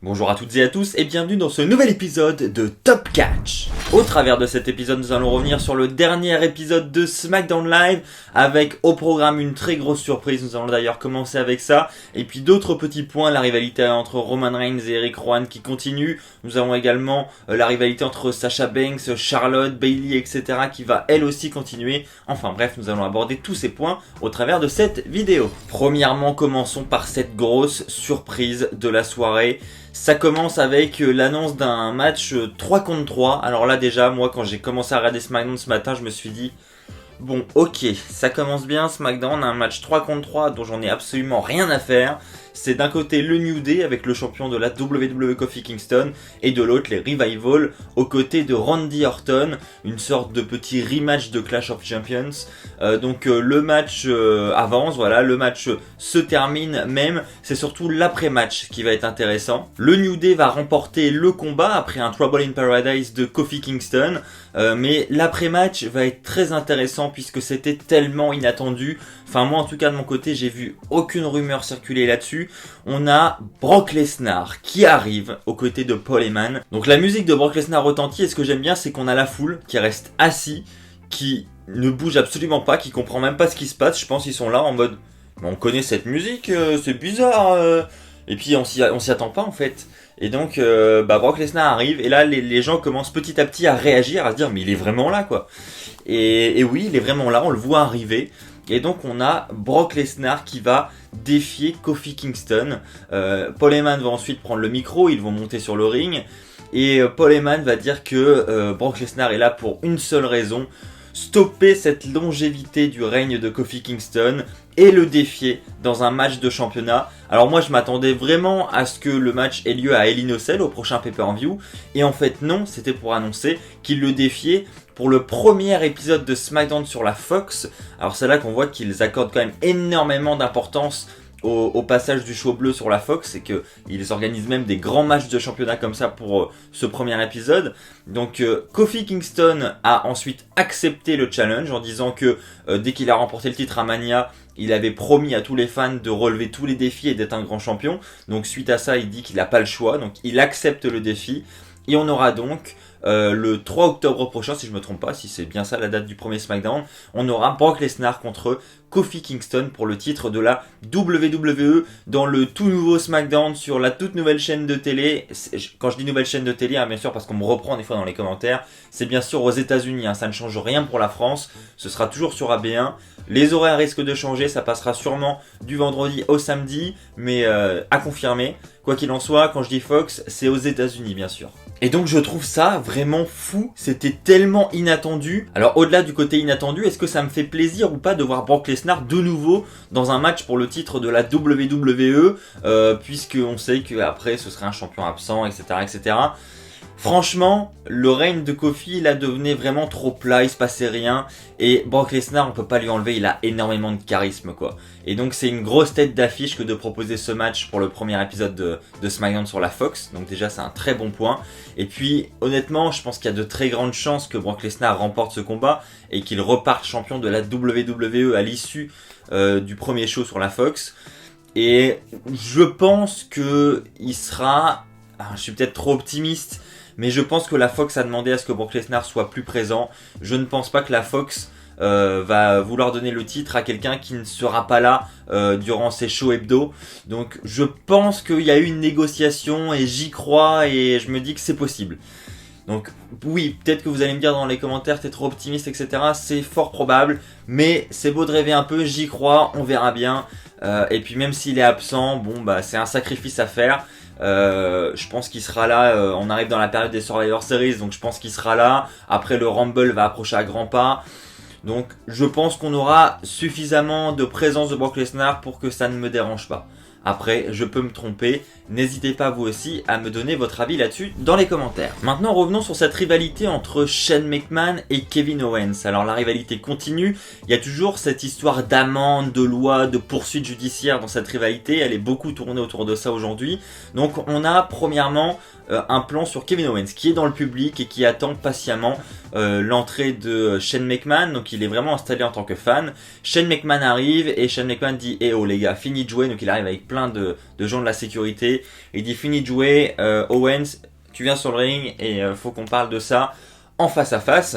Bonjour à toutes et à tous et bienvenue dans ce nouvel épisode de Top Catch. Au travers de cet épisode, nous allons revenir sur le dernier épisode de SmackDown Live avec au programme une très grosse surprise. Nous allons d'ailleurs commencer avec ça et puis d'autres petits points, la rivalité entre Roman Reigns et Eric Rowan qui continue. Nous avons également la rivalité entre Sasha Banks, Charlotte, Bayley, etc. qui va elle aussi continuer. Enfin bref, nous allons aborder tous ces points au travers de cette vidéo. Premièrement, commençons par cette grosse surprise de la soirée. Ça commence avec l'annonce d'un match 3 contre 3. Alors là déjà, moi quand j'ai commencé à regarder SmackDown ce matin, je me suis dit bon ok, ça commence bien SmackDown, un match 3 contre 3 dont j'en ai absolument rien à faire. C'est d'un côté le New Day avec le champion de la WWE Kofi Kingston et de l'autre les Revival aux côtés de Randy Orton, une sorte de petit rematch de Clash of Champions. Donc le match avance, voilà, le match se termine même, c'est surtout l'après-match qui va être intéressant. Le New Day va remporter le combat après un Trouble in Paradise de Kofi Kingston, mais l'après-match va être très intéressant puisque c'était tellement inattendu. Enfin moi en tout cas de mon côté j'ai vu aucune rumeur circuler là-dessus. On a Brock Lesnar qui arrive aux côtés de Paul Heyman. Donc la musique de Brock Lesnar retentit et ce que j'aime bien c'est qu'on a la foule qui reste assis, qui ne bouge absolument pas, qui comprend même pas ce qui se passe. Je pense qu'ils sont là en mode on connaît cette musique, c'est bizarre. Et puis on s'y attend pas en fait. Et donc Brock Lesnar arrive et là les gens commencent petit à petit à réagir, à se dire mais il est vraiment là quoi. Et oui il est vraiment là, on le voit arriver. Et donc on a Brock Lesnar qui va défier Kofi Kingston. Paul Heyman va ensuite prendre le micro, ils vont monter sur le ring. Et Paul Heyman va dire que Brock Lesnar est là pour une seule raison, stopper cette longévité du règne de Kofi Kingston et le défier dans un match de championnat. Alors moi je m'attendais vraiment à ce que le match ait lieu à Hell in a Cell au prochain pay-per-view. Et en fait non, c'était pour annoncer qu'il le défiait pour le premier épisode de SmackDown sur la Fox. Alors c'est là qu'on voit qu'ils accordent quand même énormément d'importance au passage du show bleu sur la Fox, c'est qu'ils organisent même des grands matchs de championnat comme ça pour ce premier épisode. Donc Kofi Kingston a ensuite accepté le challenge en disant que dès qu'il a remporté le titre à Mania, il avait promis à tous les fans de relever tous les défis et d'être un grand champion. Donc suite à ça, il dit qu'il n'a pas le choix, donc il accepte le défi. Et on aura donc le 3 octobre prochain, si je me trompe pas, si c'est bien ça la date du premier SmackDown, on aura Brock Lesnar contre Kofi Kingston pour le titre de la WWE dans le tout nouveau SmackDown sur la toute nouvelle chaîne de télé. Quand je dis nouvelle chaîne de télé, bien sûr parce qu'on me reprend des fois dans les commentaires, c'est bien sûr aux États-Unis, ça ne change rien pour la France, ce sera toujours sur AB1. Les horaires risquent de changer, ça passera sûrement du vendredi au samedi, mais à confirmer. Quoi qu'il en soit, quand je dis Fox, c'est aux États-Unis bien sûr. Et donc je trouve ça vraiment fou, c'était tellement inattendu. Alors au-delà du côté inattendu, est-ce que ça me fait plaisir ou pas de voir Brock Lesnar de nouveau dans un match pour le titre de la WWE, puisque on sait qu'après ce serait un champion absent, etc. etc. Franchement, le règne de Kofi, là, devenait vraiment trop plat, il se passait rien. Et Brock Lesnar, on peut pas lui enlever, il a énormément de charisme, quoi. Et donc, c'est une grosse tête d'affiche que de proposer ce match pour le premier épisode de SmackDown sur la Fox. Donc déjà, c'est un très bon point. Et puis, honnêtement, je pense qu'il y a de très grandes chances que Brock Lesnar remporte ce combat et qu'il reparte champion de la WWE à l'issue du premier show sur la Fox. Et je pense que il sera... je suis peut-être trop optimiste, mais je pense que la Fox a demandé à ce que Brock Lesnar soit plus présent. Je ne pense pas que la Fox va vouloir donner le titre à quelqu'un qui ne sera pas là durant ses shows hebdo. Donc je pense qu'il y a eu une négociation et j'y crois et je me dis que c'est possible. Donc oui, peut-être que vous allez me dire dans les commentaires t'es trop optimiste, etc. C'est fort probable, mais c'est beau de rêver un peu, j'y crois, on verra bien. Et puis même s'il est absent, bon bah c'est un sacrifice à faire. Je pense qu'il sera là, on arrive dans la période des Survivor Series, donc je pense qu'il sera là. Après le Rumble va approcher à grands pas. Donc je pense qu'on aura suffisamment de présence de Brock Lesnar pour que ça ne me dérange pas. Après, je peux me tromper, n'hésitez pas vous aussi à me donner votre avis là-dessus dans les commentaires. Maintenant revenons sur cette rivalité entre Shane McMahon et Kevin Owens. Alors la rivalité continue, il y a toujours cette histoire d'amende, de loi, de poursuite judiciaire dans cette rivalité, elle est beaucoup tournée autour de ça aujourd'hui. Donc on a premièrement un plan sur Kevin Owens qui est dans le public et qui attend patiemment l'entrée de Shane McMahon, donc il est vraiment installé en tant que fan. Shane McMahon arrive et Shane McMahon dit « Eh oh les gars, fini de jouer », donc il arrive avec plein de gens de la sécurité. Il dit fini de jouer, Owens, tu viens sur le ring et faut qu'on parle de ça en face à face.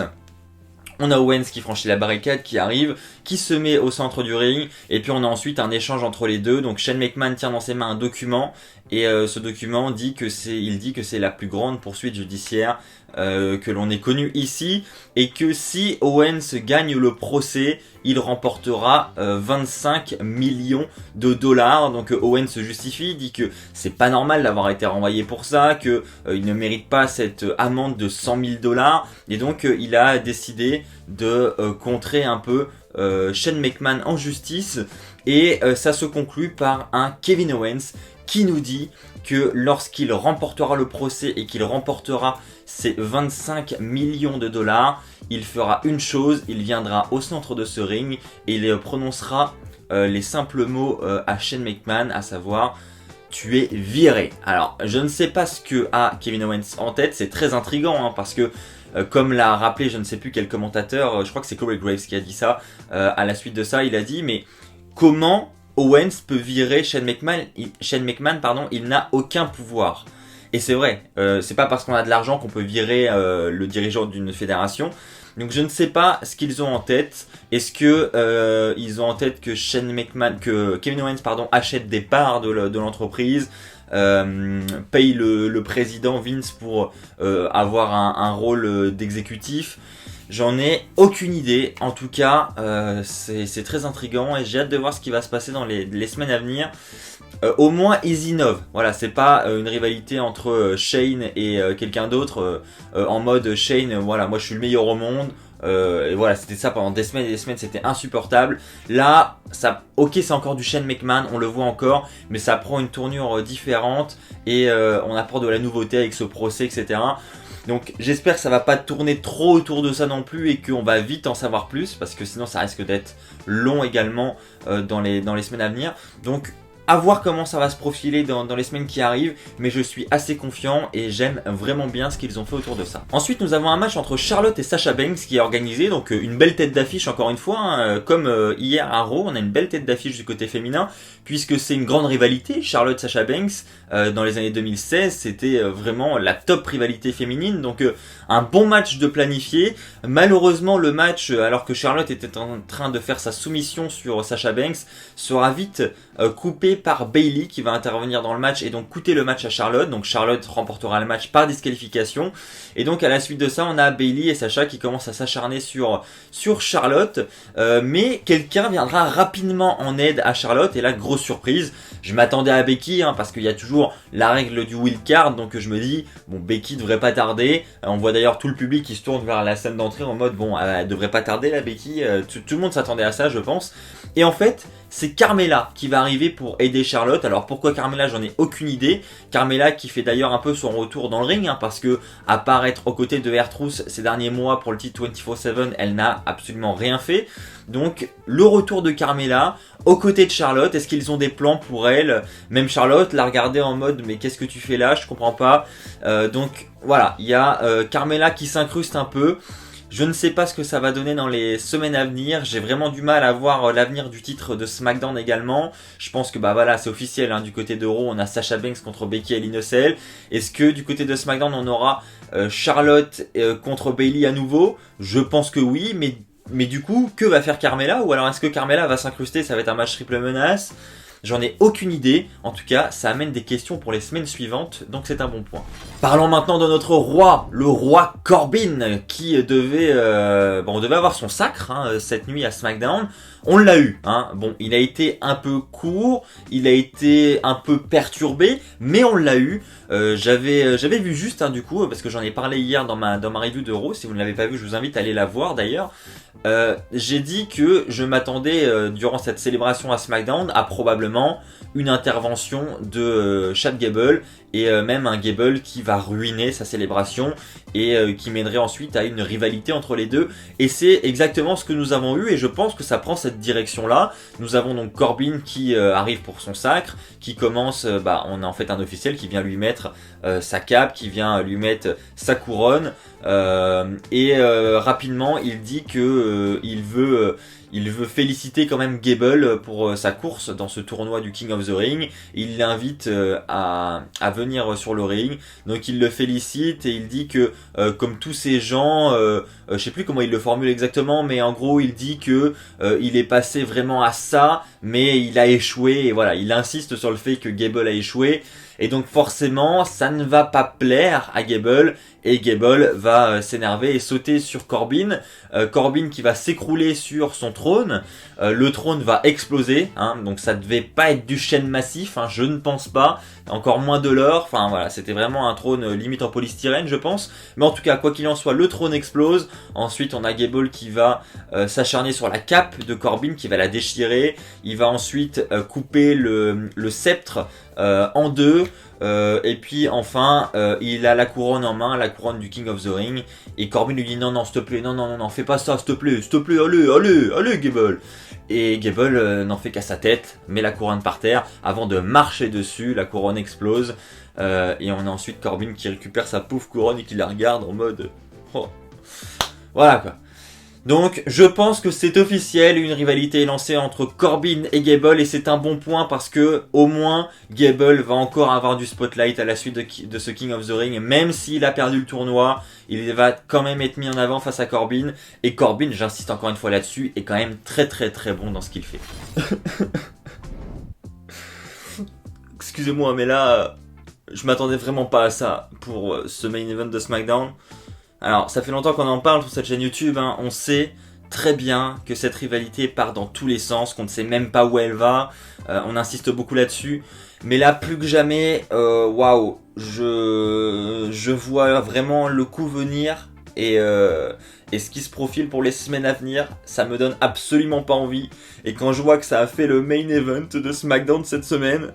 On a Owens qui franchit la barricade, qui arrive, qui se met au centre du ring, et puis on a ensuite un échange entre les deux. Donc Shane McMahon tient dans ses mains un document, et ce document dit que c'est la plus grande poursuite judiciaire que l'on ait connue ici, et que si Owens gagne le procès, il remportera 25 millions de dollars. Donc Owens se justifie, dit que c'est pas normal d'avoir été renvoyé pour ça, que il ne mérite pas cette amende de 100 000 dollars, et donc il a décidé de contrer un peu Shane McMahon en justice, et ça se conclut par un Kevin Owens qui nous dit que lorsqu'il remportera le procès et qu'il remportera ses 25 millions de dollars, il fera une chose, il viendra au centre de ce ring et il prononcera les simples mots à Shane McMahon, à savoir « tu es viré ». Alors, je ne sais pas ce que a Kevin Owens en tête, c'est très intriguant hein, parce que comme l'a rappelé je ne sais plus quel commentateur, je crois que c'est Corey Graves qui a dit ça, à la suite de ça il a dit « mais comment Owens peut virer Shane McMahon, il n'a aucun pouvoir ». Et c'est vrai, c'est pas parce qu'on a de l'argent qu'on peut virer le dirigeant d'une fédération. Donc je ne sais pas ce qu'ils ont en tête. Est-ce que ils ont en tête que Kevin Owens achète des parts de l'entreprise, paye le président Vince pour avoir un rôle d'exécutif? J'en ai aucune idée. En tout cas, c'est très intriguant et j'ai hâte de voir ce qui va se passer dans les semaines à venir. Au moins ils innovent, voilà, c'est pas une rivalité entre Shane et quelqu'un d'autre en mode Shane, voilà, moi je suis le meilleur au monde, et voilà, c'était ça pendant des semaines et des semaines, c'était insupportable. Là, ça, ok, c'est encore du Shane McMahon, on le voit encore, mais ça prend une tournure différente et on apporte de la nouveauté avec ce procès, etc. Donc j'espère que ça va pas tourner trop autour de ça non plus et qu'on va vite en savoir plus, parce que sinon ça risque d'être long également dans les semaines à venir. Donc à voir comment ça va se profiler dans les semaines qui arrivent, mais je suis assez confiant et j'aime vraiment bien ce qu'ils ont fait autour de ça. Ensuite, nous avons un match entre Charlotte et Sasha Banks qui est organisé, donc une belle tête d'affiche encore une fois, hein, comme hier à Raw, on a une belle tête d'affiche du côté féminin, puisque c'est une grande rivalité, Charlotte-Sasha Banks, dans les années 2016, c'était vraiment la top rivalité féminine, donc un bon match de planifié. Malheureusement, le match, alors que Charlotte était en train de faire sa soumission sur Sasha Banks, sera vite coupé par Bayley qui va intervenir dans le match et donc coûter le match à Charlotte. Donc Charlotte remportera le match par disqualification. Et donc à la suite de ça, on a Bayley et Sasha qui commencent à s'acharner sur Charlotte. Mais quelqu'un viendra rapidement en aide à Charlotte. Et là, grosse surprise. Je m'attendais à Becky hein, parce qu'il y a toujours la règle du wild card. Donc je me dis, bon, Becky devrait pas tarder. On voit d'ailleurs tout le public qui se tourne vers la scène d'entrée en mode, bon, elle devrait pas tarder la Becky. Tout le monde s'attendait à ça, je pense. Et en fait, c'est Carmella qui va arriver pour aider Charlotte. Alors pourquoi Carmella, j'en ai aucune idée. Carmella qui fait d'ailleurs un peu son retour dans le ring, hein, parce que à part être aux côtés de R-Truth ces derniers mois pour le titre 24/7, elle n'a absolument rien fait. Donc le retour de Carmella aux côtés de Charlotte, est-ce qu'ils ont des plans pour elle? Même Charlotte l'a regardé en mode mais qu'est-ce que tu fais là, je comprends pas. Donc voilà, il y a Carmella qui s'incruste un peu. Je ne sais pas ce que ça va donner dans les semaines à venir. J'ai vraiment du mal à voir l'avenir du titre de SmackDown également. Je pense que bah voilà, c'est officiel hein, du côté de Raw, on a Sasha Banks contre Becky et Lynn. Est-ce que du côté de SmackDown on aura Charlotte contre Bayley à nouveau? Je pense que oui, mais du coup, que va faire Carmella? Ou alors est-ce que Carmella va s'incruster? Ça va être un match triple menace? J'en ai aucune idée, en tout cas ça amène des questions pour les semaines suivantes, donc c'est un bon point. Parlons maintenant de notre roi, le roi Corbin, qui devait, on devait avoir son sacre hein, cette nuit à SmackDown. On l'a eu, hein. Bon, il a été un peu court, il a été un peu perturbé, mais on l'a eu. J'avais vu juste hein, du coup, parce que j'en ai parlé hier dans ma review de Raw. Si vous ne l'avez pas vu, je vous invite à aller la voir d'ailleurs. J'ai dit que je m'attendais durant cette célébration à SmackDown à probablement une intervention de Chad Gable et même un Gable qui va ruiner sa célébration et qui mènerait ensuite à une rivalité entre les deux. Et c'est exactement ce que nous avons eu et je pense que ça prend cette direction-là. Nous avons donc Corbin qui arrive pour son sacre, qui commence, on a en fait un officiel qui vient lui mettre sa cape, qui vient lui mettre sa couronne et rapidement il dit que il veut il veut féliciter quand même Gable pour sa course dans ce tournoi du King of the Ring. Il l'invite à venir sur le ring. Donc il le félicite et il dit que comme tous ces gens, je sais plus comment il le formule exactement, mais en gros il dit que il est passé vraiment à ça, mais il a échoué. Et voilà, il insiste sur le fait que Gable a échoué. Et donc forcément, ça ne va pas plaire à Gable, et Gable va s'énerver et sauter sur Corbin. Corbin qui va s'écrouler sur son trône, le trône va exploser, hein, donc ça devait pas être du chêne massif, hein, je ne pense pas, encore moins de l'or, enfin voilà, c'était vraiment un trône limite en polystyrène je pense, mais en tout cas quoi qu'il en soit, le trône explose. Ensuite on a Gable qui va s'acharner sur la cape de Corbin, qui va la déchirer, il va ensuite couper le sceptre en deux, et puis enfin il a la couronne en main, la couronne du King of the Ring, et Corbin lui dit non s'il te plaît, non fais pas ça s'il te plaît, allez Gable. Et Gable n'en fait qu'à sa tête, met la couronne par terre avant de marcher dessus, la couronne explose, et on a ensuite Corbin qui récupère sa pauvre couronne et qui la regarde en mode oh. Voilà quoi. Donc je pense que c'est officiel, une rivalité est lancée entre Corbin et Gable, et c'est un bon point parce que au moins Gable va encore avoir du spotlight à la suite de ce King of the Ring. Même s'il a perdu le tournoi, il va quand même être mis en avant face à Corbin, et Corbin, j'insiste encore une fois là-dessus, est quand même très bon dans ce qu'il fait. Excusez-moi mais là, je m'attendais vraiment pas à ça pour ce main event de SmackDown. Alors, ça fait longtemps qu'on en parle sur cette chaîne YouTube, hein. On sait très bien que cette rivalité part dans tous les sens, qu'on ne sait même pas où elle va, on insiste beaucoup là-dessus, mais là, plus que jamais, waouh, je vois vraiment le coup venir, et ce qui se profile pour les semaines à venir, ça me donne absolument pas envie, et quand je vois que ça a fait le main event de SmackDown cette semaine,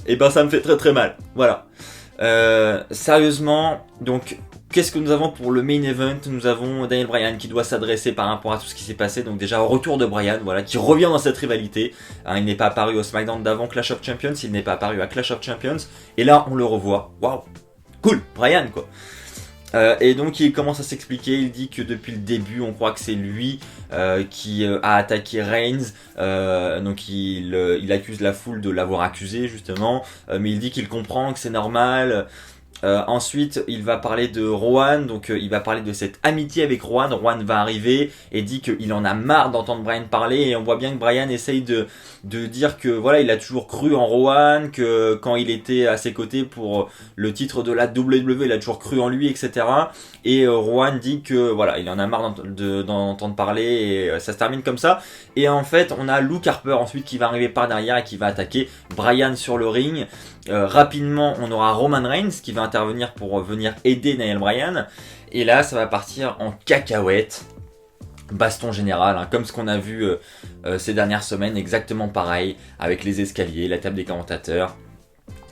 et ben ça me fait très mal, voilà. Sérieusement, donc... Qu'est-ce que nous avons pour le main event? Nous avons Daniel Bryan qui doit s'adresser par rapport à tout ce qui s'est passé. Donc déjà au retour de Bryan, voilà, qui revient dans cette rivalité. Hein, il n'est pas apparu au SmackDown d'avant Clash of Champions, il n'est pas apparu à Clash of Champions. Et là on le revoit. Waouh, cool, Bryan quoi. Et donc il commence à s'expliquer, il dit que depuis le début on croit que c'est lui qui a attaqué Reigns, donc il accuse la foule de l'avoir accusé justement, mais il dit qu'il comprend que c'est normal. Ensuite, il va parler de Rowan, donc il va parler de cette amitié avec Rowan. Rowan va arriver et dit qu'il en a marre d'entendre Bryan parler, et on voit bien que Bryan essaye de dire que voilà, il a toujours cru en Rowan, que quand il était à ses côtés pour le titre de la WWE, il a toujours cru en lui, etc. Et Rowan dit que voilà, il en a marre d'en entendre parler, et ça se termine comme ça. Et en fait, on a Luke Harper ensuite qui va arriver par derrière et qui va attaquer Bryan sur le ring. Rapidement, on aura Roman Reigns qui va intervenir pour venir aider Daniel Bryan. Et là, ça va partir en cacahuète. Baston général, hein, comme ce qu'on a vu ces dernières semaines, exactement pareil, avec les escaliers, la table des commentateurs.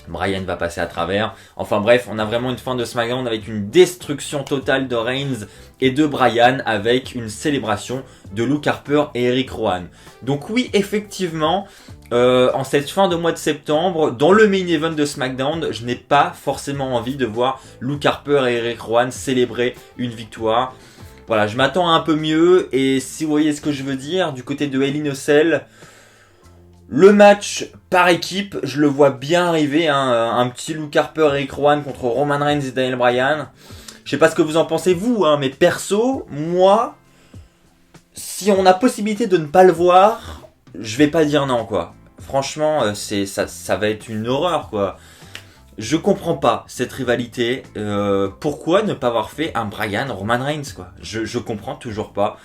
Bryan va passer à travers. Enfin bref, on a vraiment une fin de SmackDown avec une destruction totale de Reigns et de Bryan, avec une célébration de Luke Harper et Eric Rowan. Donc oui, effectivement, en cette fin de mois de septembre, dans le main event de SmackDown, je n'ai pas forcément envie de voir Luke Harper et Eric Rowan célébrer une victoire. Voilà, je m'attends à un peu mieux, et si vous voyez ce que je veux dire, du côté de Hell in a Cell, le match par équipe, je le vois bien arriver, hein, un petit Luke Harper et Eric Rowan contre Roman Reigns et Daniel Bryan. Je sais pas ce que vous en pensez vous, hein, mais perso, moi, si on a possibilité de ne pas le voir, je vais pas dire non quoi. Franchement, ça va être une horreur quoi. Je comprends pas cette rivalité. Pourquoi ne pas avoir fait un Bryan Roman Reigns quoi? Je comprends toujours pas.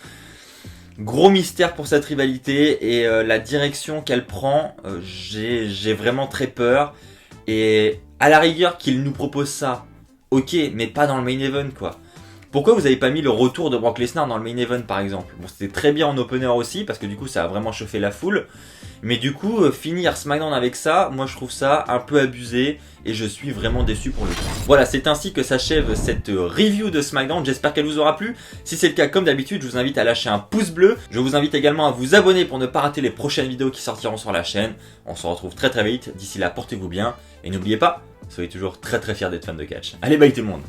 Gros mystère pour cette rivalité, et la direction qu'elle prend, j'ai vraiment très peur. Et à la rigueur qu'il nous propose ça, ok, mais pas dans le main event quoi. Pourquoi vous avez pas mis le retour de Brock Lesnar dans le main event par exemple? Bon, c'était très bien en opener aussi, parce que du coup ça a vraiment chauffé la foule. Mais du coup, finir SmackDown avec ça, moi je trouve ça un peu abusé, et je suis vraiment déçu pour le coup. Voilà, c'est ainsi que s'achève cette review de SmackDown, j'espère qu'elle vous aura plu. Si c'est le cas, comme d'habitude, je vous invite à lâcher un pouce bleu. Je vous invite également à vous abonner pour ne pas rater les prochaines vidéos qui sortiront sur la chaîne. On se retrouve très vite, d'ici là portez-vous bien, et n'oubliez pas, soyez toujours très fiers d'être fan de catch. Allez, bye tout le monde!